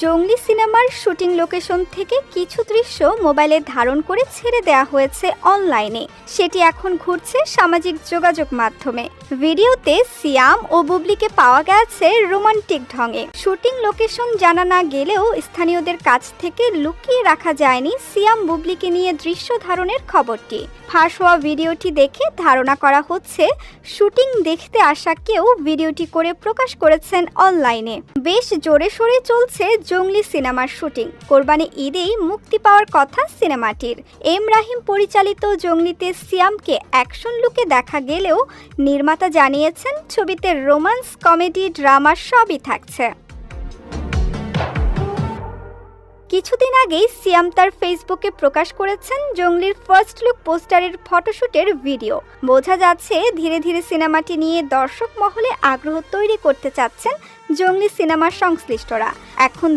জঙ্গলি সিনেমার shooting location থেকে কিছু দৃশ্য মোবাইলে ধারণ করে ছেড়ে দেওয়া হয়েছে অনলাইনে। সেটি এখন ঘুরছে সামাজিক যোগাযোগ মাধ্যমে। ভিডিওতে সিয়াম ও বুবলিকে পাওয়া গেছে রোমান্টিক ঢঙে। শুটিং লোকেশন জানা না গেলেও স্থানীয়দের কাছ থেকে লুকিয়ে রাখা যায়নি সিয়াম বুবলিকে নিয়ে দৃশ্য ধারণের খবরটি। ফাঁস হওয়া ভিডিওটি দেখে ধারণা করা হচ্ছে শুটিং দেখতে আসা কেউ ভিডিওটি করে প্রকাশ করেছেন অনলাইনে। বেশ জোরে সোরে চলছে জঙ্গলি সিনেমার শুটিং। কোরবানি ঈদেই মুক্তি পাওয়ার কথা সিনেমাটির। এম রাহিম পরিচালিত জঙ্গলিতে সিয়ামকে অ্যাকশন লুকে দেখা গেলেও নির্মাতা জানিয়েছেন ছবিতে রোমান্স, কমেডি, ড্রামা সবই থাকছে। কিছুদিন আগেই সিয়াম তার ফেসবুকে প্রকাশ করেছেন জঙ্গলির ফার্স্ট লুক পোস্টারের ফটোশুটের ভিডিও। বোঝা যাচ্ছে ধীরে ধীরে সিনেমাটি নিয়ে দর্শক মহলে আগ্রহ তৈরি করতে চাচ্ছেন জঙ্গলি সিনেমার সংশ্লিষ্টরা। এখন